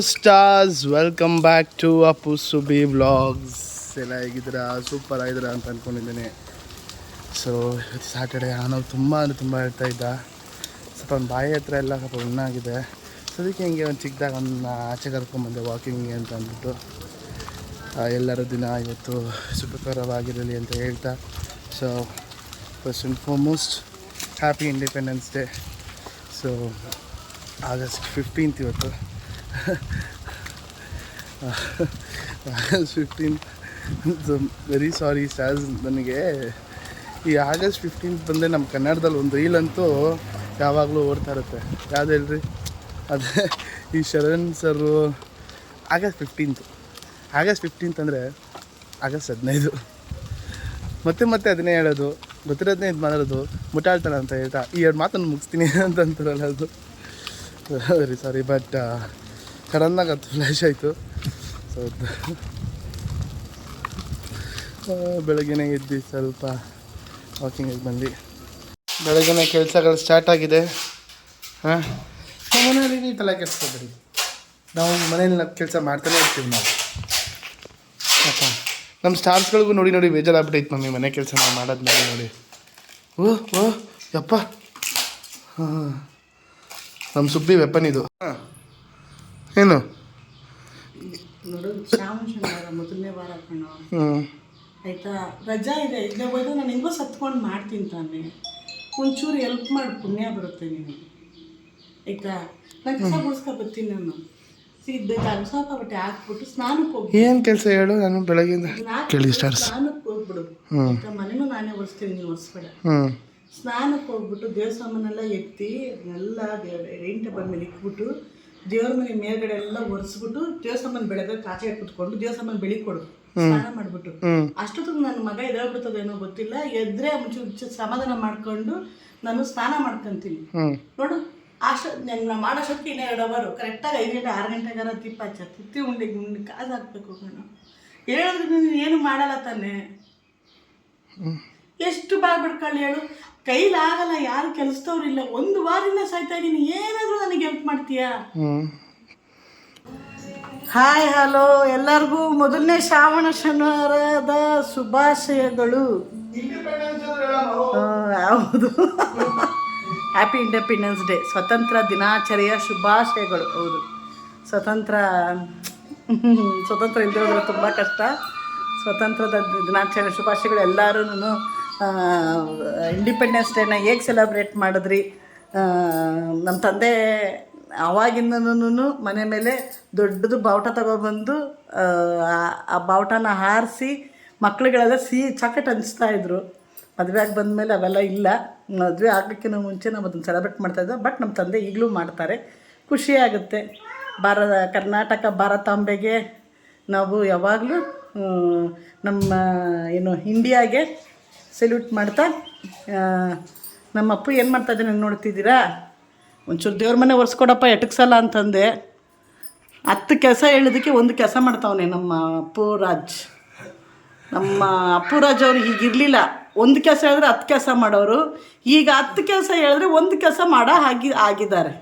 Stars welcome back to Appu Subi vlogs. ಎಲ್ಲ ಹೇಗಿದ್ದೀರಾ? Super ಆಗಿದ್ದೀರಾ ಅಂತ ಅಂದ್ಕೊಂಡಿದ್ದೀನಿ. ಸೊ ಸ್ಯಾಟರ್ಡೇ ನಾವು ತುಂಬ ಹೇಳ್ತಾ ಇದ್ದ ಸ್ವಲ್ಪ ಒಂದು ಬಾಯಿ ಹತ್ರ ಎಲ್ಲ ಸ್ವಲ್ಪ ಹುಣ್ಣಾಗಿದೆ. ಸೊ ಅದಕ್ಕೆ ಹಿಂಗೆ ಒಂದು ಚಿಕ್ಕದಾಗ ಒಂದು ಆಚೆ ಕರ್ಕೊಂಬಂದೆ ವಾಕಿಂಗ್ಗೆ ಅಂತ ಅಂದ್ಬಿಟ್ಟು. ಎಲ್ಲರ ದಿನ ಇವತ್ತು ಸುಖಕರವಾಗಿರಲಿ ಅಂತ ಹೇಳ್ತಾ, so first and foremost happy independence day. So August 15th ಇವತ್ತು. August 15th. Very sorry stars, ನನಗೆ ಈ ಆಗಸ್ಟ್ 15th ಬಂದರೆ ನಮ್ಮ ಕನ್ನಡದಲ್ಲಿ ಒಂದು ರೀಲಂತೂ ಯಾವಾಗಲೂ ಓಡ್ತಾ ಇರುತ್ತೆ. ಯಾವ್ದು ಹೇಳ್ರಿ? ಅದೇ ಈ ಶರಣ್ ಸರು ಆಗಸ್ಟ್ 15th ಅಂದರೆ ಆಗಸ್ಟ್ 15 ಮತ್ತೆ ಅದನ್ನೇ ಹೇಳೋದು, ಗೊತ್ತಿರೋದನ್ನೇ ಇದು ಮಾಡೋದು, ಮುಟ್ಟಾಳ್ತಾನೆ ಅಂತ ಹೇಳ್ತಾ ಈ 2 ಮಾತನ್ನು ಮುಗಿಸ್ತೀನಿ ಅಂತ ಅಂತಾರಲ್ಲ, ಅದು ವೆರಿ ಸಾರಿ. ಬಟ್ ಸಡನ್ನಾಗಿ ಅದು ಫ್ಲ್ಯಾಶ್ ಆಯಿತು. ಸೊ ಬೆಳಗ್ಗೆನೇ ಎದ್ದು ಸ್ವಲ್ಪ ವಾಕಿಂಗಿಗೆ ಬಂದು ಬೆಳಗ್ಗೆನೇ ಕೆಲಸಗಳು ಸ್ಟಾರ್ಟ್ ಆಗಿದೆ. ಮನೆಯಲ್ಲಿ ತಲೆ ಕೆಡಿಸ್ಕೊಬೇಡಿ, ನಾವು ಮನೇಲಿ ಕೆಲಸ ಮಾಡ್ತಾನೆ ಇರ್ತೀವಿ ನಾವು. ಅಪ್ಪ ನಮ್ಮ ಸ್ಟಾಫ್ಸ್ಗಳಿಗೂ ನೋಡಿ ಬೇಜಾರಾಗ್ಬಿಟ್ಟೈತೆ ಮಮ್ಮಿ, ಮನೆ ಕೆಲಸ ನಾವು ಮಾಡೋದ್ಮೇಲೆ ನೋಡಿ. ಓ ಯಪ್ಪ, ಹಾಂ ನಮ್ಮ ಸುಬ್ಬಿ ವೆಪನ್ ಇದು. ಏನು ಮೊದಲನೇ ವಾರ ಕಣೋ, ಆಯಿತಾ? ರಜಾ ಇದೆ, ಇಲ್ಲೇ ಹೋಯ್ತು ನಾನು ಹೆಂಗೋ ಸತ್ಕೊಂಡು ಮಾಡ್ತೀನಿ ತಾನೆ. ಒಂಚೂರು ಹೆಲ್ಪ್ ಮಾಡಿ ಪುಣ್ಯ ಬರುತ್ತೆ ನಿನಗೆ, ಆಯಿತಾ? ನಾನು ಕಸ ಗುಡಿಸ್ಕೊ ಬರ್ತೀನಿ. ನಾನು ಸಿಗ್ಬೇಕಾದ್ರೆ ಸ್ವಲ್ಪ ಬಟ್ಟೆ ಹಾಕ್ಬಿಟ್ಟು ಸ್ನಾನಕ್ಕೆ ಹೋಗಿ. ಏನು ಕೆಲಸ ಹೇಳು? ನಾನು ಬೆಳಗ್ಗೆಯಿಂದ ಕೇಳಿ ಸ್ನಾನಕ್ಕೆ ಹೋಗ್ಬಿಡು, ಆಯಿತಾ? ಮನೆಯೂ ನಾನೇ ಒರೆಸ್ತೀನಿ, ನೀವು ಒರೆಸ್ಬೇಡ. ಸ್ನಾನಕ್ಕೆ ಹೋಗ್ಬಿಟ್ಟು ದೇವ್ರ ಸಾಮಾನೆಲ್ಲ ಎತ್ತಿ ಎಲ್ಲ ಡೈನಿಂಗ್ ಟೇಬಲ್ ಮೇಲೆ ಇಟ್ಬಿಟ್ಟು ದೇವ್ರ ಮನೆ ಮೇಲ್ಗಡೆ ಎಲ್ಲ ಒರೆಸ್ಬಿಟ್ಟು ದೇವ್ರ ಸಾಮಾನು ಬೆಳಗ್ಗೆ ಕಾಚೆ ಕುತ್ಕೊಂಡು ದೇವ್ರ ಸಾಮಾನು ಬೆಳಿಗ್ಗೆ ಕೊಡು, ಸ್ನಾನ ಮಾಡಿಬಿಟ್ಟು. ಅಷ್ಟೊತ್ತಿಗೆ ನನ್ನ ಮಗ ಎದ್ದೇಳ್ಬಿಡ್ತದೇನೋ ಗೊತ್ತಿಲ್ಲ, ಎದ್ರೆ ಮುಂಚೆ ಸಮಾಧಾನ ಮಾಡ್ಕೊಂಡು ನಾನು ಸ್ನಾನ ಮಾಡ್ಕೊತೀನಿ. ನೋಡು, ನಾನು ಮಾಡೋಷ್ಟೊತ್ತಿಗೆ ಇನ್ನೂ 2 ಅವರ್ ಕರೆಕ್ಟಾಗಿ 5 ಗಂಟೆ 6 ಗಂಟೆಗಾರ ದೀಪ ಹಚ್ಚ ತಿತ್ತಿ ಉಂಡೆ ಕಾಸು ಹಾಕ್ಬೇಕು. ನಾನು ಹೇಳಿದ್ರೆ ನೀನು ಏನು ಮಾಡಲ್ಲ ತಾನೆ. ಎಷ್ಟು ಬಾಯ್ ಬಿಡ್ಕೊಳ್ಳಿ ಹೇಳು, ಕೈಲಾಗಲ್ಲ, ಯಾರು ಕೆಲಸದವ್ರಿಲ್ಲ, 1 ವಾರದಿಂದ ಸಾಯ್ತಾ ಇದ್ದೀನಿ, ಏನಾದರೂ ನನಗೆ ಹೆಲ್ಪ್ ಮಾಡ್ತೀಯಾ? ಹಾಯ್ ಹಲೋ ಎಲ್ಲರಿಗೂ ಮೊದಲನೇ ಶ್ರಾವಣ ಶನಿವಾರದ ಶುಭಾಶಯಗಳು. ಹೌದು, ಹ್ಯಾಪಿ ಇಂಡಿಪೆಂಡೆನ್ಸ್ ಡೇ, ಸ್ವತಂತ್ರ ದಿನಾಚರಣೆಯ ಶುಭಾಶಯಗಳು. ಹೌದು, ಸ್ವತಂತ್ರ ಇಲ್ಲದಿರೋದ್ರೆ ತುಂಬ ಕಷ್ಟ. ಸ್ವತಂತ್ರದ ದಿನಾಚರಣೆ ಶುಭಾಶಯಗಳು. ಎಲ್ಲರೂ ಇಂಡಿಪೆಂಡೆನ್ಸ್ ಡೇನ ಹೇಗೆ ಸೆಲೆಬ್ರೇಟ್ ಮಾಡಿದ್ರಿ? ನಮ್ಮ ತಂದೆ ಅವಾಗಿಂದನೂ ಮನೆ ಮೇಲೆ ದೊಡ್ಡದು ಬಾವುಟ ತಗೊಬಂದು ಆ ಬಾವುಟನ ಹಾರಿಸಿ ಮಕ್ಳುಗಳೆಲ್ಲ ಚಾಕೆಟ್ ಹಂಚ್ತಾಯಿದ್ರು. ಮದುವೆ ಆಗಿ ಬಂದಮೇಲೆ ಅವೆಲ್ಲ ಇಲ್ಲ. ಮದುವೆ ಆಗಲಿಕ್ಕಿಂತ ಮುಂಚೆ ನಾವು ಅದನ್ನು ಸೆಲೆಬ್ರೇಟ್ ಮಾಡ್ತಾಯಿದ್ದೆ. ಬಟ್ ನಮ್ಮ ತಂದೆ ಈಗಲೂ ಮಾಡ್ತಾರೆ, ಖುಷಿಯಾಗುತ್ತೆ. ಕರ್ನಾಟಕ ಭಾರತಾಂಬೆಗೆ ನಾವು ಯಾವಾಗಲೂ ನಮ್ಮ ಇಂಡಿಯಾಗೆ ಸೆಲ್ಯೂಟ್ ಮಾಡ್ತಾ. ನಮ್ಮ ಅಪ್ಪು ಏನು ಮಾಡ್ತಾಯಿದ್ದಾನೆ ನೋಡ್ತಿದ್ದೀರಾ? ಒಂಚೂರು ದೇವ್ರ ಮನೆ ಒರೆಸ್ಕೊಡಪ್ಪ, ಎಟಕ್ಸಲ್ಲ ಅಂತಂದೆ. 10 ಕೆಲಸ ಹೇಳೋದಕ್ಕೆ 1 ಕೆಲಸ ಮಾಡ್ತಾವನೆ ನಮ್ಮ ಅಪ್ಪುರಾಜ್ ಅವ್ರು. ಹೀಗಿರಲಿಲ್ಲ, 1 ಕೆಲಸ ಹೇಳಿದ್ರೆ 10 ಕೆಲಸ ಮಾಡೋರು. ಈಗ 10 ಕೆಲಸ ಹೇಳಿದ್ರೆ 1 ಕೆಲಸ ಮಾಡೋ ಆಗಿದ್ದಾರೆ.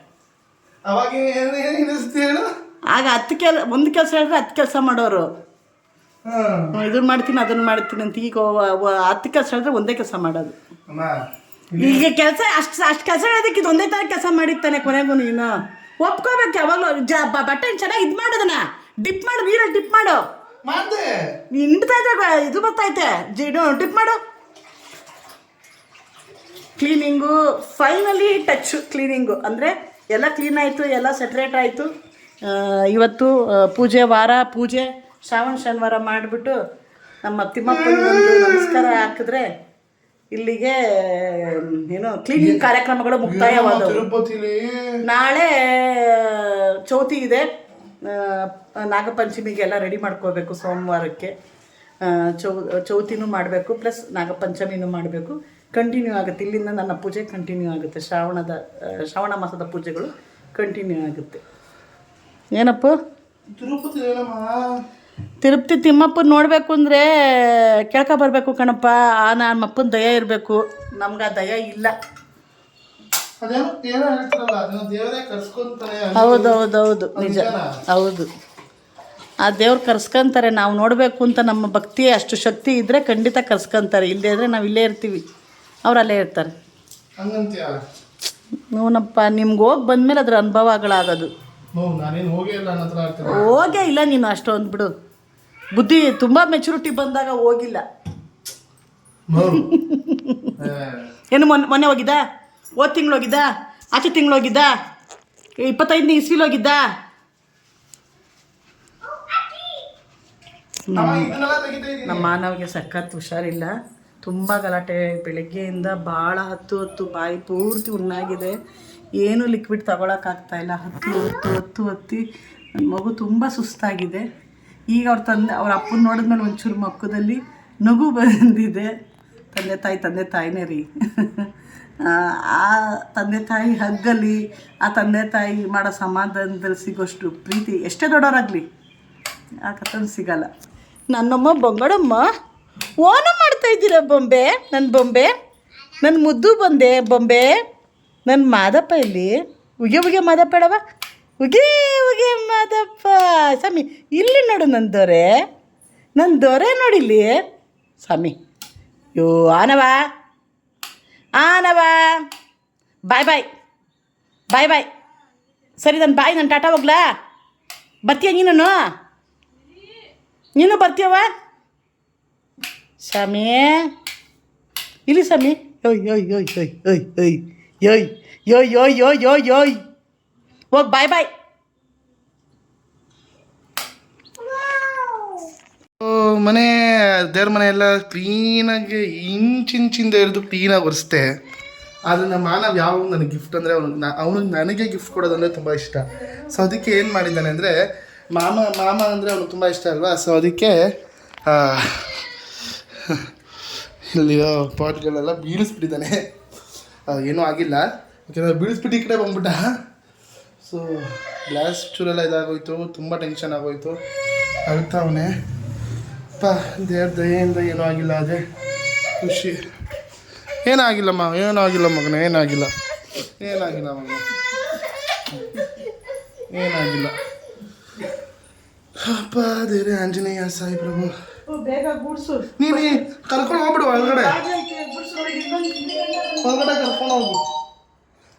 ಆಗ 1 ಕೆಲಸ ಹೇಳಿದ್ರೆ 10 ಕೆಲಸ ಮಾಡೋರು. ಇದನ್ನು ಮಾಡ್ತೀನಿ ಅದನ್ನು ಮಾಡ್ತೀನಿ ಅಂತ. ಈಗ 10 ಕೆಲಸ ಹೇಳಿದ್ರೆ 1 ಕೆಲಸ ಮಾಡೋದು. ಈಗ ಕೆಲಸ ಅಷ್ಟು ಕೆಲಸ ಹೇಳೋದಕ್ಕೆ ಇದು 1 ಥರ ಕೆಲಸ ಮಾಡಿರ್ತಾನೆ. ಕೊನೆಗೂ ನೀನು ಒಪ್ಕೋಬೇಕು. ಯಾವಾಗಲೂ ಬಟ್ಟೆ ಚೆನ್ನಾಗಿ ಇದು ಮಾಡೋದನ್ನ ಡಿಪ್ ಮಾಡು, ನೀರಲ್ಲಿ ಡಿಪ್ ಮಾಡು. ಹಿಂಡ್ತಾ ಇದ್ರೆ ಇದು ಬರ್ತೈತೆ, ಡಿಪ್ ಮಾಡು. ಕ್ಲೀನಿಂಗು ಫೈನಲಿ ಟಚ್ ಕ್ಲೀನಿಂಗು ಅಂದರೆ ಎಲ್ಲ ಕ್ಲೀನ್ ಆಯಿತು, ಎಲ್ಲ ಸೆಟ್ರೇಟ್ ಆಯಿತು. ಇವತ್ತು ಪೂಜೆ ಶ್ರಾವಣ ಶನಿವಾರ ಮಾಡಿಬಿಟ್ಟು ನಮ್ಮ ತಿಮ್ಮಪ್ಪನಿಗೆ ಒಂದು ನಮಸ್ಕಾರ ಹಾಕಿದ್ರೆ ಇಲ್ಲಿಗೆ ಕ್ಲೀನಿಂಗ್ ಕಾರ್ಯಕ್ರಮಗಳು ಮುಕ್ತಾಯವಾದವು. ನಾಳೆ ಚೌತಿ ಇದೆ, ನಾಗಪಂಚಮಿಗೆಲ್ಲ ರೆಡಿ ಮಾಡ್ಕೋಬೇಕು. ಸೋಮವಾರಕ್ಕೆ ಚೌತಿನೂ ಮಾಡಬೇಕು, ಪ್ಲಸ್ ನಾಗಪಂಚಮಿನೂ ಮಾಡಬೇಕು. ಕಂಟಿನ್ಯೂ ಆಗುತ್ತೆ. ಇಲ್ಲಿಂದ ನನ್ನ ಪೂಜೆ ಕಂಟಿನ್ಯೂ ಆಗುತ್ತೆ. ಶ್ರಾವಣ ಮಾಸದ ಪೂಜೆಗಳು ಕಂಟಿನ್ಯೂ ಆಗುತ್ತೆ. ಏನಪ್ಪ ತಿರುಪತಿ ತಿಮ್ಮಪ್ಪನ ನೋಡಬೇಕು ಅಂದರೆ ಬರಬೇಕು ಕಣಪ್ಪ. ನಮ್ಮ ಅಪ್ಪನ ದಯ ಇರಬೇಕು, ನಮ್ಗೆ ಆ ದಯ ಇಲ್ಲ. ಅದೇನೋ ಏನೋ ಹೇಳ್ತಾರಲ್ಲ ಅದನ್ನ ದೇವರೇ ಕರ್ಸ್ಕೊಂತಾನೆ. ಹೌದೌದೌದು, ನಿಜ. ಹೌದು, ಆ ದೇವ್ರು ಕರ್ಸ್ಕೊಂತಾರೆ. ನಾವು ನೋಡಬೇಕು ಅಂತ ನಮ್ಮ ಭಕ್ತಿ ಅಷ್ಟು ಶಕ್ತಿ ಇದ್ದರೆ ಖಂಡಿತ ಕರ್ಸ್ಕೊಂತಾರೆ. ಇಲ್ಲದೇ ಇದ್ದರೆ ನಾವು ಇಲ್ಲೇ ಇರ್ತೀವಿ, ಅವ್ರು ಅಲ್ಲೇ ಇರ್ತಾರೆ. ಹಂಗಂತೀಯ? ನೋನಪ್ಪ, ನಿಮ್ಗೆ ಹೋಗಿ ಬಂದಮೇಲೆ ಅದ್ರ ಅನುಭವಗಳಾಗೋದು. ನಾನೇನು ಹೋಗೇ ಇಲ್ಲ ನನ್ನ ಹತ್ರ ಆಗ್ತದೆ. ಹೋಗೇ ಇಲ್ಲ ನೀನು, ಅಷ್ಟೊಂದು ಬಿಡು. ಬುದ್ಧಿ ತುಂಬ ಮೆಚುರಿಟಿ ಬಂದಾಗ ಹೋಗಿಲ್ಲ. ಏನು ಮೊನ್ನೆ ಹೋಗಿದ್ದ? ಹೋದ ತಿಂಗಳು ಹೋಗಿದ್ದ? ಆಚೆ ತಿಂಗಳು ಹೋಗಿದ್ದ? 25ನೇ ಇಸ್ವಿಲಿ ಹೋಗಿದ್ದ? ನಮ್ಮ ಮಾನವ್ಗೆ ಸಖತ್ ಹುಷಾರಿಲ್ಲ, ತುಂಬ ಗಲಾಟೆ. ಬೆಳಗ್ಗೆಯಿಂದ ಭಾಳ ಹತ್ತು ಬಾಯಿ ಪೂರ್ತಿ ಹುಣ್ಣಾಗಿದೆ. ಏನೂ ಲಿಕ್ವಿಡ್ ತಗೊಳಕ್ಕಾಗ್ತಾಯಿಲ್ಲ. ಹತ್ತಿ ನನ್ನ ಮಗು ತುಂಬ ಸುಸ್ತಾಗಿದೆ. ಈಗ ಅವ್ರ ಅಪ್ಪನ ನೋಡಿದ್ಮೇಲೆ ಒಂಚೂರು ಮಕ್ಕದಲ್ಲಿ ನಗು ಬಂದಿದೆ. ತಂದೆ ತಾಯಿನೇ ರೀ. ಆ ತಂದೆ ತಾಯಿ ಹಗ್ಗಲ್ಲಿ ಆ ತಂದೆ ತಾಯಿ ಮಾಡೋ ಸಮಾಧಾನದಲ್ಲಿ ಸಿಗೋಷ್ಟು ಪ್ರೀತಿ ಎಷ್ಟೇ ದೊಡ್ಡವರಾಗಲಿ ಆ ಕಥನ್ ಸಿಗಲ್ಲ. ನನ್ನಮ್ಮ ಬೊಂಗಡಮ್ಮ ಓನ ಮಾಡ್ತಾಯಿದ್ದೀರ ಬೊಂಬೆ, ನನ್ನ ಬೊಂಬೆ, ನನ್ನ ಮುದ್ದು ಬಂದೆ ಬೊಂಬೆ, ನನ್ನ ಮಾದಪ್ಪ ಇಲ್ಲಿ. ಉಗೆ ಮಾದಪ್ಪ ಹೇಳವ, ಉಗೆ ಮಾದಪ್ಪ. ಸ್ವಾಮಿ ಇಲ್ಲಿ ನೋಡು, ನನ್ನ ದೊರೆ ನೋಡಿಲ್ಲಿ ಸ್ವಾಮಿ. ಯೋ ಆನವಾ ಬಾಯ್. ಸರಿ, ನಾನು ಟಾಟಾ ಹೋಗ್ಲಾ? ಬರ್ತೀಯ ನೀನು ಬರ್ತೀಯವ ಸ್ವಾಮಿ? ಇಲ್ಲಿ ಸ್ವಾಮಿ. ಯೋಯ್ ಹೋಗಿ ಬಾಯ್. ಮನೆ ದೇವ್ರ ಮನೆ ಎಲ್ಲ ಕ್ಲೀನಾಗಿ ಇಂಚಿಂದ ಹಿಡಿದು ಕ್ಲೀನಾಗಿ ಒರೆಸ್ತೆ. ಆದರೆ ನಮ್ಮ ಮಾನವ್ ಯಾವಾಗ ನನಗೆ ಗಿಫ್ಟ್ ಅಂದರೆ ಅವನಿಗೆ ನನಗೆ ಗಿಫ್ಟ್ ಕೊಡೋದಂದರೆ ತುಂಬ ಇಷ್ಟ. ಸೊ ಅದಕ್ಕೆ ಏನು ಮಾಡಿದ್ದಾನೆ ಅಂದರೆ, ಮಾಮ ಅಂದರೆ ಅವನಿಗೆ ತುಂಬ ಇಷ್ಟ ಅಲ್ವಾ. ಸೊ ಅದಕ್ಕೆ ಇಲ್ಲಿರೋ ಪಾಟ್ಗಳೆಲ್ಲ ಬೀಳಿಸ್ಬಿಟ್ಟಿದ್ದಾನೆ. ಏನೂ ಆಗಿಲ್ಲ, ಯಾಕೆಂದರೆ ಬೀಳಿಸ್ಬಿಟ್ಟು ಈ ಕಡೆ ಬಂದ್ಬಿಟ್ಟ. ಸೊ ಗ್ಲಾಸ್ ಚೂರೆಲ್ಲ ಇದಾಗೋಯ್ತು, ತುಂಬ ಟೆನ್ಷನ್ ಆಗೋಯ್ತು. ಅಳ್ತಾ ಅವನೇ ದೇವ್ರ ದಯೆಯಿಂದ ಏನೂ ಆಗಿಲ್ಲ. ಅದೇ ಖುಷಿ. ಏನಾಗಿಲ್ಲಮ್ಮ, ಮಗನ, ಏನಾಗಿಲ್ಲ ಮಗನ, ಏನಾಗಿಲ್ಲ. ಅಪ್ಪ ದೇವ್ರೆ ಆಂಜನೇಯ ಸಾಯಿ ಪ್ರಭು, ಬೇಗ ಗೂಡ್ಸು. ನೀನು ಕರ್ಕೊಂಡು ಹೋಗ್ಬಿಡು ಒಳಗಡೆ ಕರ್ಕೊಂಡು ಹೋಗು.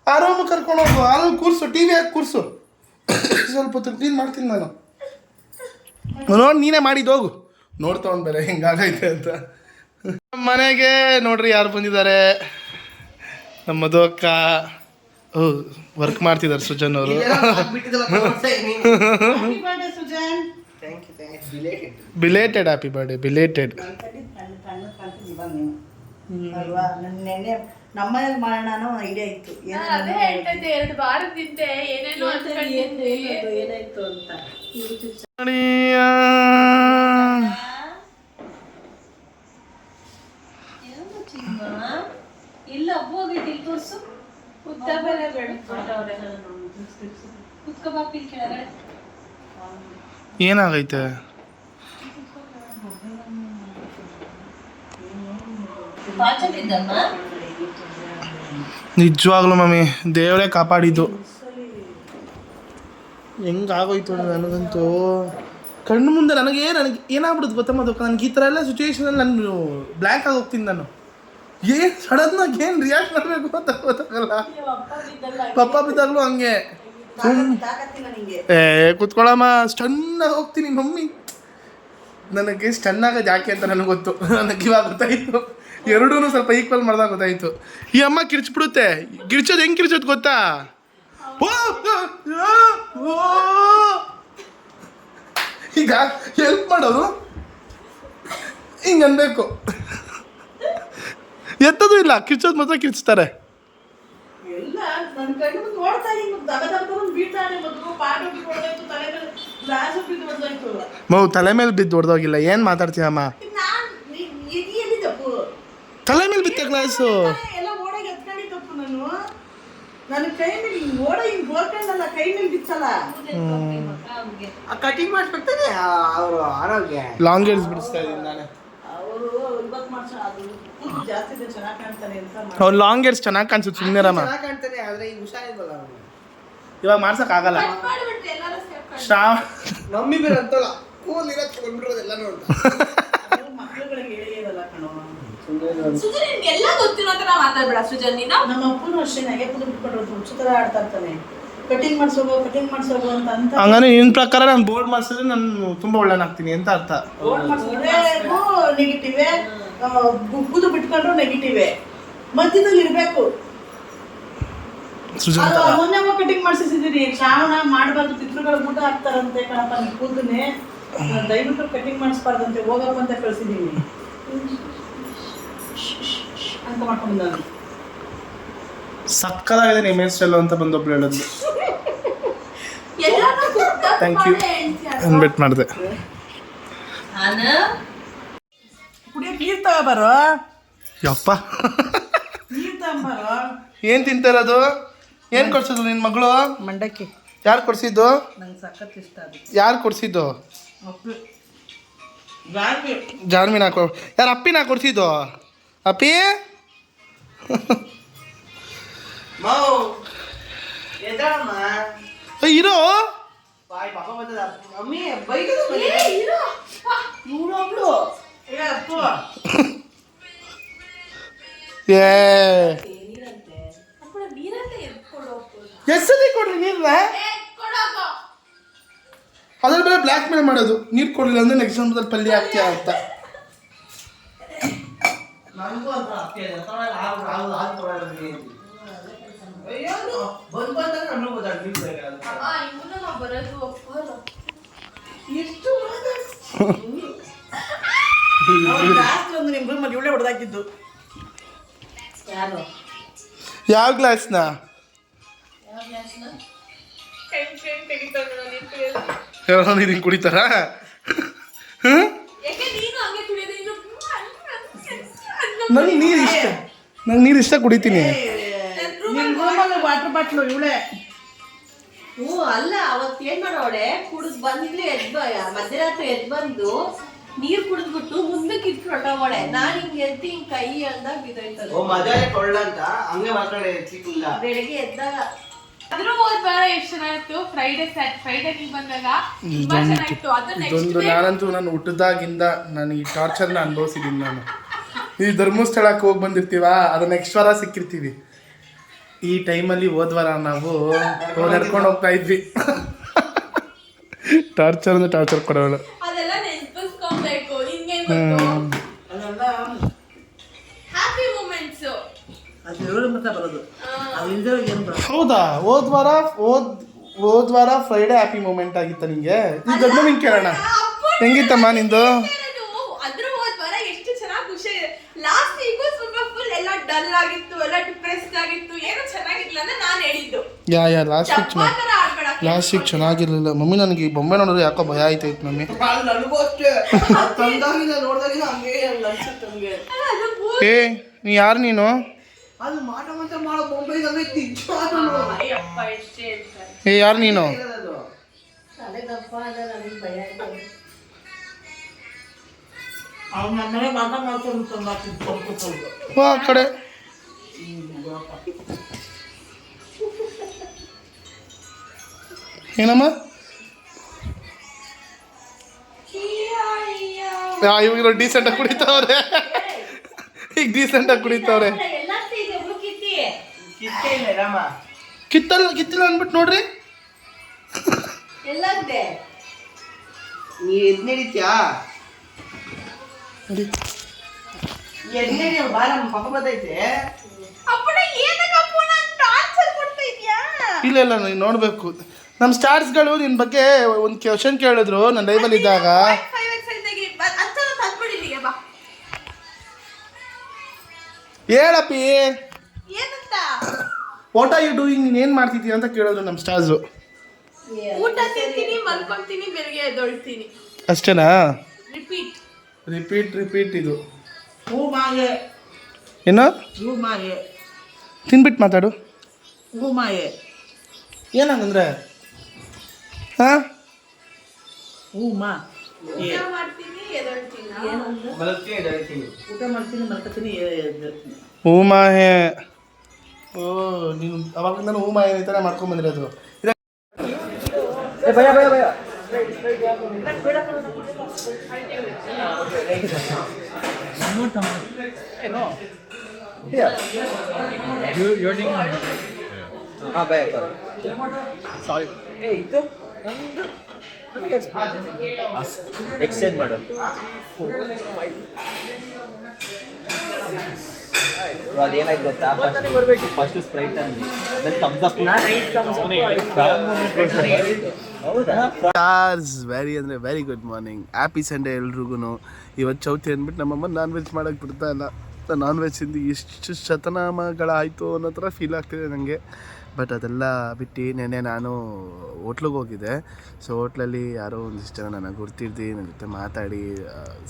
ಆರಾಮ ಕರ್ಕೊಂಡು ಹೋಗು. ಅಲ್ಲಿ ಕೂರಿಸು, ಟಿ ವಿ ಹಾಕಿ ಕೂರಿಸು. ಸ್ವಲ್ಪ ಹೊತ್ತು ಕ್ಲೀನ್ ಮಾಡ್ತೀನಿ ನಾನು. ನೋಡಿ, ನೀನೇ ಮಾಡಿದ್ದು ಹೋಗು. ನೋಡ್ತಾ ಒಂದು ಬೇರೆ ಹಿಂಗಾಗೈತೆ ಅಂತ. ಮನೆಗೆ ನೋಡ್ರಿ ಯಾರು ಬಂದಿದ್ದಾರೆ. ನಮ್ಮ ಮಧು ಅಕ್ಕ ವರ್ಕ್ ಮಾಡ್ತಿದ್ದಾರೆ. ಸುಜನ್ ಅವರು ಬಿಲೇಟೆಡ್ ಹ್ಯಾಪಿ ಬರ್ಡೇ. ಬಿಲೇಟೆಡ್ ನಮ್ಮನೇಲಿ ಮಾಡೋಣ ಅನ್ನೋ ಐಡಿಯಾ ಇತ್ತು. ಎರಡು ವಾರದಿಂದ ಏನೇನೋ ಏನಾಯ್ತು ಅಂತ ಇಲ್ಲ ಹೋಗಿದ್ದು ಇಲ್ಲಿ ತೋರ್ಸು. ಉದ್ದ ಬೆಲೆ ಬೇಡ, ಕುತ್ಕೋ ಬಾಪಿ ಕೆಳಗಡೆ. ಏನಾಗೈತೆ? ನಿಜವಾಗ್ಲೂ ಮಮ್ಮಿ ದೇವರೇ ಕಾಪಾಡಿದ್ದು. ಹೆಂಗಾಗೋಯ್ತು ನನಗಂತೂ ಕಣ್ಣು ಮುಂದೆ. ನನಗೆ ಏನಾಗ್ಬಿಡುತ್ತೆ ಗೊತ್ತಮ್ಮ, ನನಗೆ ಈ ಥರ ಎಲ್ಲ ಸಿಚುವೇಶನಲ್ಲಿ ನಾನು ಬ್ಲ್ಯಾಂಕ್ ಆಗಿ ಹೋಗ್ತೀನಿ. ನಾನು ಸಡನ್ನಾಗಿ ಏನು ರಿಯಾಕ್ಟ್ ಮಾಡಬೇಕು ಅಂತ ಗೊತ್ತಾಗಲ್ಲ. ಪಪ್ಪ ಬಿದ್ದಾಗಲೂ ಹಂಗೆ ಕುತ್ಕೊಳ್ಳಮ್ಮ, ಸ್ಟನ್ನಾಗಿ ಹೋಗ್ತೀನಿ. ಮಮ್ಮಿ ನನಗೆ ಸ್ಟನ್ನಾಗೋದು ಯಾಕೆ ಅಂತ ನನಗೆ ಗೊತ್ತು. ನನಗೆ ಇವಾಗ ಗೊತ್ತಾಯಿತು. ಎರಡೂ ಸ್ವಲ್ಪ ಈಕ್ವಲ್ ಮಾಡಿದಾಗ ಗೊತ್ತಾಯಿತು. ಈ ಅಮ್ಮ ಕಿರ್ಚ್ಬಿಡುತ್ತೆ. ಕಿರ್ಚೋದು ಹೆಂಗೆ ಕಿರ್ಚೋದು ಗೊತ್ತಾ? ಈಗ ಹೆಲ್ಪ್ ಮಾಡೋರು ಹಿಂಗೆ ಅನ್ಬೇಕು. ಎತ್ತದು ಇಲ್ಲ, ಕಿರ್ಚೋದು ಮಾತ್ರ ಕಿರ್ಚ್ತಾರೆ. ತಲೆ ಮೇಲೆ ಬಿದ್ದು ಹೊಡೆದೋಗಿಲ್ಲ. ಏನು ಮಾತಾಡ್ತೀಯಮ್ಮ? ತಲೆ ಮೇಲೆ ಬಿತ್ತ ಗ್ಲಾಸು. ಕಟಿಂಗ್ ಮಾಡಿಸ್ಬಿಡ್ತಾನೆ ಅವರು. ಆರೋಗ್ಯ ಲಾಂಗ್ ಹೇರ್ಸ್ ಬಿಡಿಸ್ತಾ ಇದ್ದೀನಿ ನಾನೇ. ಅವರು ಇವತ್ತು ಮಾಡ್ಸ ಅದು ಜಾಸ್ತಿ ಇದೆ, ಚೆನ್ನಾಗಿ ಕಾಣ್ತಾನೆ ಅಂತ ಅವ್ನು ಲಾಂಗ್ ಹೇರ್ಸ್ ಚೆನ್ನಾಗಿ ಕಾಣಿಸುತ್ತೆ ಸುಮ್ಮನೆ ರಾಮ. ಚೆನ್ನಾಗಿ ಕಾಣ್ತಾನೆ ಆದ್ರೆ ಈಗ ಹುಷಾರಿಲ್ವಲ್ಲ ಅವ್ನು. ಇವಾಗ ಮಾಡ್ಸೋಕ್ಕಾಗಲ್ಲ. ಮಾಡ್ಬಿಟ್ರೆ ಎಲ್ಲರೂ ಸೇರ್ಕೊಂಡು ಶ್ರಾವ ಮಮ್ಮಿ ಬೇರೆ ಅಂತಲ್ಲ ಕೂಲ್ ಇರತ್ತೆ ಬಂದ್ಬಿಡೋದೆಲ್ಲ ನೋಡ್ತಾ ಮಕ್ಳುಗಳಿಗೆ ಹೇಳಿರಲ್ಲ ಕಣೋ. ಸುಜನ್ ನಿನ್ಗೆಲ್ಲ ಗೊತ್ತಿರೋ ತರ ಮಾತಾಡ್ಬೇಡ ಸುಜನ್ ನೀನು. ನಮ್ಮ ಅಪ್ಪನೂ ಅಷ್ಟೇ ನಗೆ ಪುದು ಬಿಟ್ಕೊಂಡ್ರು ಹುಚ್ಚು ಥರ ಆಡ್ತಾ ಇರ್ತಾನೆ. ಕಟಿಂಗ್ ಮಾಡ್ಸೋಗು ಅಂತ ಹಂಗಾದ್ರೆ ನಿನ್ನ ಪ್ರಕಾರ ನಾನು ಬೋರ್ಡ್ ಮಾಡಿಸಿದ್ರೆ ನಾನು ತುಂಬಾ ಒಳ್ಳೆನಾಗ್ತೀನಿ ಅಂತ ಅರ್ಥ. ರೋಡ್ ಮಾಡಿಸಿದ್ರೆ ನೆಗೆಟಿವೇ, ಕೂದು ಬಿಟ್ಕೊಂಡ್ರು ನೆಗೆಟಿವೇ, ಮಧ್ಯದಲ್ಲಿ ಇರಬೇಕು. ಸುಜಾತ ಮೊನ್ನೆ ಕಟಿಂಗ್ ಮಾಡಿಸಿದ್ದೀನಿ. ಶ್ರಾವಣ ಮಾಡಬಾರ್ದು, ಪಿತೃಗಳು ಊಟ ಹಾಕ್ತಾರಂತೆ ಕಣಪ್ಪ, ನೀ ಕೂದನೆ ದಯವಿಟ್ಟು ಕಟಿಂಗ್ ಮಾಡಿಸ್ಬಾರ್ದಂತೆ, ಹೋಗಪ್ಪ ಅಂತ ಕಳ್ಸಿದ್ದೀನಿ ಅಂತ ಮಾಡ್ಕೊಂಡು ನಾನು. ಸಕ್ಕದಾಗಿದೆ ನಿಮ್ಮ ಹೇರ್ ಸ್ಟೈಲು ಅಂತ ಬಂದೊಬ್ಳು ಹೇಳಿದ್ಲು. ಥ್ಯಾಂಕ್ ಯು ಅನ್ಬೆಟ್ ಮಾಡಿದೆ. ಕುಡಿಯೋಕೆ ನೀರು ತಗೋಬಾರೋ, ಯಪ್ಪ ನೀರು ತಗೊಂಬಾರೋ. ಏನು ತಿಂತಾರದು? ಏನು ಕೊಡ್ಸಿದ್ರು ನಿನ್ನ ಮಗಳು? ಮಂಡಕ್ಕಿ. ಯಾರು ಕೊಡ್ಸಿದ್ದು? ನಂಗೆ ಸಖತ್ ಇಷ್ಟ ಅದು. ಯಾರು ಕೊಡ್ಸಿದ್ದು? ಜಾನ್ವಿನ ಯಾರು ಅಪ್ಪಿನ ಕೊಡ್ಸಿದ್ದು? ಅಪ್ಪಿ ಇರೋ ಮಮ್ಮಿ ಬೈದು ಇವಳೊಬ್ಳು ಏ ನೀರಂತೆ ಎತ್ಕೊಂಡು ಹೋಗ್ಬೋದು. ಎಷ್ಟೇ ಕೊಡ್ರಿ ನೀರ್ನ ಅದ್ರ ಮೇಲೆ ಬ್ಲ್ಯಾಕ್ ಮೇಲ್ ಮಾಡೋದು. ನೀರು ಕೊಡಲಿಲ್ಲ ಅಂದ್ರೆ ನೆಕ್ಸ್ಟ್ ಜನ್ಮದಲ್ಲಿ ಪಲ್ಯ ಹಾಕ್ತೀಯ ಅಂತ. ನನಗೂ ಅಂತ ಬಂದ್ರೆ ನನಗೂ ಗೊತ್ತಾಗ್ತದೆ. ಇನ್ನು ನಾವು ಬರೋದು ಒಪ್ಪಲ್ಲ. ಎಷ್ಟು ಜಾಸ್ತಿ ಒಂದು ನಿಮ್ಮ ರೂಮಲ್ಲಿ ಇವಳೇ ಹೊಡೆದಾಕಿದ್ದು. ಯಾರು? ಯಾವ ಗ್ಲಾಸ್ನ? ಯಾರೋ ನೀರು ಹಿಂಗೆ ಕುಡಿತಾರ? ಯಾಕೆ ನೀನು ಹಂಗೆ ಕುಡಿಯೋದು? ಇನ್ನು ನಂಗೆ ನೀರು ಇಷ್ಟ, ನಂಗೆ ನೀರು ಇಷ್ಟ, ಕುಡಿತೀನಿ. ನಿಮ್ಮ ರೂಮಲ್ಲಿ ವಾಟರ್ ಬಾಟ್ಲು ಇವಳೇ. ಹ್ಞೂ ಅಲ್ಲ, ಅವತ್ತು ಏನ್ ಮಾಡೋಳೆ, ಕುಡಿದ್ ಬಂದಿದ್ಲು, ಮಧ್ಯರಾತ್ರಿ ಎದ್ದು ಬಂದು ನೀರ್ ಕುಡಿದ್ಬಿಟ್ಟು ಮುಂದಕ್ಕೆ ಇಟ್ಟು ಹೊಟ್ಟೋಳೆ. ನಾನ್ ಹಿಂಗ್ ಎದ್ದು ಹಿಂಗ್ ಕೈ ಅಂದಾಗ ಬಿದ್ದೋಯ್ತದೆ. ಓ ಮಜಾನೆ ಕೊಳ್ಳಂತ ಹಂಗೆ ಮಾತಾಡಿ ಸಿಕ್ಕಿಲ್ಲ. ಬೆಳಿಗ್ಗೆ ಎದ್ದಾಗ ಅದ್ರ ಹೋದ್ ವಾರ ಎಷ್ಟು ಚೆನ್ನಾಗಿತ್ತು. ಫ್ರೈಡೇ ನೀವು ಬಂದಾಗ ತುಂಬಾ ಚೆನ್ನಾಗಿತ್ತು. ಅದು ಇದೊಂದು ನಾನಂತೂ ನಾನು ಹುಟ್ಟಿದಾಗಿಂದ ನಾನು ಈ ಟಾರ್ಚರ್ನ ಅನುಭವಿಸಿದ್ದೀನಿ. ನಾನು ಈ ಧರ್ಮಸ್ಥಳಕ್ಕೆ ಹೋಗಿ ಬಂದಿರ್ತೀವ, ಅದು ನೆಕ್ಸ್ಟ್ ವಾರ ಸಿಕ್ಕಿರ್ತೀವಿ. ಈ ಟೈಮಲ್ಲಿ ಹೋದ್ವಾರ ನಾವು ನಡ್ಕೊಂಡು ಹೋಗ್ತಾ ಇದ್ವಿ. ಟಾರ್ಚರ್ ಅಂದ್ರೆ ಟಾರ್ಚರ್ ಕೊಡೋಳು. ಅದೆಲ್ಲ ನೆನ್ಪಿಸ್ಕೊಬೇಕು. ನಿನ್ಗೆ ಗೊತ್ತು ಅದೆಲ್ಲ ಹ್ಯಾಪಿ ಮೂಮೆಂಟ್ಸ್. ಅದು ಹೇಳು ಮತ್ತೆ ಬರೋದು. ಅಲ್ಲಿಂದ ಏನು ಬರೋದು? ಹೌದಾ? ಹೋದ್ವಾರ ಫ್ರೈಡೆ ಹ್ಯಾಪಿ ಮೂಮೆಂಟ್ ಆಗಿತ್ತ ನಿಂಗೆ? ಈ ದೊಡ್ಡ ನಿಂಗೆ ಕೇಳೋಣ, ಹೆಂಗಿತ್ತಮ್ಮ ನಿಂದು? ಅದ್ರ ಹೋದ್ ವಾರ ಎಷ್ಟು ಚೆನ್ನಾಗಿ ಖುಷಿ. ಲಾಸ್ಟ್ ವೀಕು ಸ್ವಲ್ಪ ಫುಲ್ ಎಲ್ಲ ಡಲ್ ಆಗಿತ್ತು, ಎಲ್ಲ ಡಿಪ್ರೆಸ್ಡ್ ಆಗಿತ್ತು, ಏನೋ ಚೆನ್ನಾಗಿರ್ಲಿಲ್ಲ ಅಂತ ನಾನು ಹೇಳಿದ್ದು. ಯಾ ಲಾಸ್ಟ್ ವೀಕ್ ಚೆನ್ನಾಗಿರ್ಲಿಲ್ಲ ಮಮ್ಮಿ. ನನಗೆ ಈ ಬೊಂಬೆ ನೋಡಿದ್ರೆ ಯಾಕೋ ಭಯ ಆಯ್ತಾಯ್ತು ಮಮ್ಮಿ. ನನಗೂ ಅಷ್ಟೇ ತಂದಾಗಿನ ನೋಡಿದಾಗಿನ ಹಂಗೆ ಅನ್ಸುತ್ತೆ ನಮಗೆ. ಏ ನೀ ಯಾರು ನೀನು? ಅದು ಮಾಡೋ ಬೊಂಬೆ ಅಯ್ಯಪ್ಪ ಎಷ್ಟೇ ಹೇಳ್ತಾರೆ. ಏ ಯಾರು ನೀನು? ತಲೆದಪ್ಪ ಅದ, ನನಗೆ ಭಯ ಆಯ್ತು. ಅವ್ನು ನಮ್ಮ ಮನೆ ಮಾಡ್ಕೊಂಡು ತುಂಬ ತಿಳ್ಕೊಂಡು ವಾ ಕಡೆ ಏನಮ್ಮ? ಇವಾಗ ಡೀಸೆಂಟಾಗಿ ಕುಡಿತಾವ್ರೆ. ಈಗ ಡೀಸೆಂಟಾಗಿ ಕುಡಿತಾವ್ರೆ. ಕಿತ್ತಿಲ್ಲ ಅಂದ್ಬಿಟ್ಟು ನೋಡ್ರಿ. ಎಲ್ಲಂತೆ ನೀ ಎದ್ ನಡೀತ್ಯಾ? ಎದ್ನೇಡಿ ಬಾರ ಪಾಪ ಬರ್ತೈತೆ. ಅಪ್ಪಣ ಏನಕ್ಕಪ್ಪ ನಾನು ಟಾರ್ಚರ್ ಕೊಡ್ತಾ ಇದೀಯಾ? ಇಲ್ಲ ನೀನು ನೋಡಬೇಕು. ನಮ್ಮ ಸ್ಟಾರ್ಸ್ಗಳು ನಿನ್ನ ಬಗ್ಗೆ ಒಂದು ಕ್ವಶನ್ ಕೇಳಿದ್ರು ನನ್ನ ಲೈವಲ್ಲಿ ಇದ್ದಾಗ. ಹೇಳಪ್ಪಿ ಏನಂತ? ವಾಟ್ ಆರ್ ಯು ಡೂಯಿಂಗ್, ನೀನು ಏನು ಮಾಡ್ತಿದ್ದೀಯ ಅಂತ ಕೇಳಿದ್ರು ನಮ್ಮ ಸ್ಟಾರ್ಸು. ಊಟ ತಿಂತೀನಿ, ಮಲ್ಕೊಂತೀನಿ, ಬೆಳಿಗ್ಗೆ ಎದ್ದೊಳ್ತೀನಿ. ಅಷ್ಟೇನಾ? ರಿಪೀಟ್ ರಿಪೀಟ್ ಇದು ಹೂ ಮಾಯೆ, ಏನು ಹೂ ಮಾಯೆ, ತಿನ್ಬಿಟ್ಟು ಮಾತಾಡು. ಹೂ ಮಾಯೆ ಏನಂದ್ರೆ ಹಾಂ ಹೂ ಮಾ ಊಟ ಮಾಡ್ತೀನಿ, ಎದೊಳ್ತೀನಿ ಊಟ ಮಾಡ್ತೀನಿ ಮಲ್ಕೋತೀನಿ ಎದ್ದಿರ್ತೀನಿ. ಹೂಮಾಹೆ ಓ ನೀನು ಅವಾಗ ನಾನು ಹೂಮಾಹೆ ಈ ಥರ ಮಾಡ್ಕೊಂಬಂದಿರೋದು. ಎಕ್ಸ್ಚೇಂಜ್ ಮಾಡು. ಅದೇನಾಯ್ತು ಗೊತ್ತಾ, ಫಸ್ಟ್ ಸ್ಪ್ರೈಟ್ ಅಂದ್ವಿ, then thumbs up. ಹೌದಾ? ಸ್ಟಾರ್ಸ್ ವೆರಿ ಅಂದರೆ very good morning, happy Sunday ಎಲ್ರಿಗೂ. ಇವತ್ತು ಚೌತಿ ಅಂದ್ಬಿಟ್ಟು ನಮ್ಮಮ್ಮ ನಾನ್ ವೆಜ್ ಮಾಡೋಕ್ಕೆ ಬಿಡ್ತಾ ಇಲ್ಲ. ನಾನ್ ವೆಜ್ಜಿಂದ ಎಷ್ಟು ಶತನಾಮಗಳಾಯಿತು ಅನ್ನೋ ಥರ ಫೀಲ್ ಆಗ್ತಿದೆ ನನಗೆ. ಬಟ್ ಅದೆಲ್ಲ ಬಿಟ್ಟು ನೆನ್ನೆ ನಾನು ಹೋಟ್ಲಿಗೆ ಹೋಗಿದ್ದೆ. ಸೊ ಹೋಟ್ಲಲ್ಲಿ ಯಾರೋ ಒಂದಿಷ್ಟು ಜನ ನನಗೆ ಗುರ್ತಿದ್ದು ನನ್ನ ಜೊತೆ ಮಾತಾಡಿ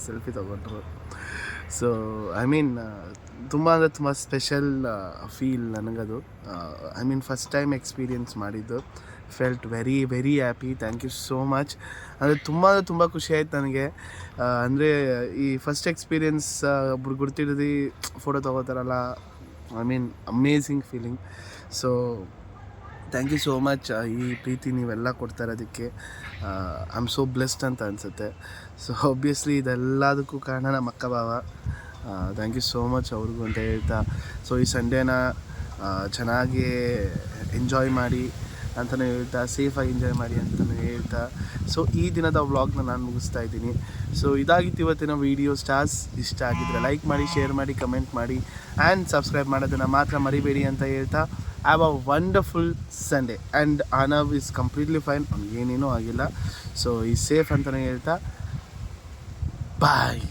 ಸೆಲ್ಫಿ ತೊಗೊಂಡ್ರು. ಸೊ ಐ ಮೀನ್ ತುಂಬ ಅಂದರೆ ತುಂಬ ಸ್ಪೆಷಲ್ ಫೀಲ್ ನನಗದು. I mean first time experience ಮಾಡಿದ್ದು. Felt very very happy. Thank you so much. ಅಂದರೆ ತುಂಬ ಖುಷಿ ಆಯ್ತು ನನಗೆ. ಅಂದರೆ ಈ ಫಸ್ಟ್ ಎಕ್ಸ್ಪೀರಿಯನ್ಸ್ ಒಬ್ರು ಗುರ್ತಿಡಿದು ಫೋಟೋ ತೊಗೋತಾರಲ್ಲ, I mean amazing feeling. So thank you so much. ಈ ಪ್ರೀತಿ ನೀವೆಲ್ಲ ಕೊಡ್ತಾ ಇರೋದಕ್ಕೆ ಐ ಆಮ್ ಸೋ ಬ್ಲೆಸ್ಡ್ ಅಂತ ಅನಿಸುತ್ತೆ. ಸೊ ಒಬ್ವಿಯಸ್ಲಿ ಇದೆಲ್ಲದಕ್ಕೂ ಕಾರಣ ನಮ್ಮ ಅಕ್ಕ ಭಾವ. ಥ್ಯಾಂಕ್ ಯು ಸೋ ಮಚ್ ಅವ್ರಿಗೂ ಅಂತ ಹೇಳ್ತಾ, ಸೊ ಈ ಸಂಡೇನ ಚೆನ್ನಾಗಿ ಎಂಜಾಯ್ ಮಾಡಿ ಅಂತಲೇ ಹೇಳ್ತಾ, ಸೇಫಾಗಿ ಎಂಜಾಯ್ ಮಾಡಿ ಅಂತಲೇ ಹೇಳ್ತಾ, ಸೊ ಈ ದಿನದ ವ್ಲಾಗ್ನ ನಾನು ಮುಗಿಸ್ತಾ ಇದ್ದೀನಿ. ಸೊ ಇದಾಗಿತ್ತು ಇವತ್ತಿನ ವೀಡಿಯೋ. ಸ್ಟಾರ್ಸ್ ಇಷ್ಟ ಆಗಿದ್ದರೆ ಲೈಕ್ ಮಾಡಿ, ಶೇರ್ ಮಾಡಿ, ಕಮೆಂಟ್ ಮಾಡಿ ಆ್ಯಂಡ್ ಸಬ್ಸ್ಕ್ರೈಬ್ ಮಾಡೋದನ್ನು ಮಾತ್ರ ಮರಿಬೇಡಿ ಅಂತ ಹೇಳ್ತಾ, have a wonderful Sunday. And Anav is completely fine, ಅವ್ನಿಗೇನೇನೂ ಆಗಿಲ್ಲ. ಸೊ ಈ ಸೇಫ್ ಅಂತಲೇ ಹೇಳ್ತಾ ಬಾಯ್.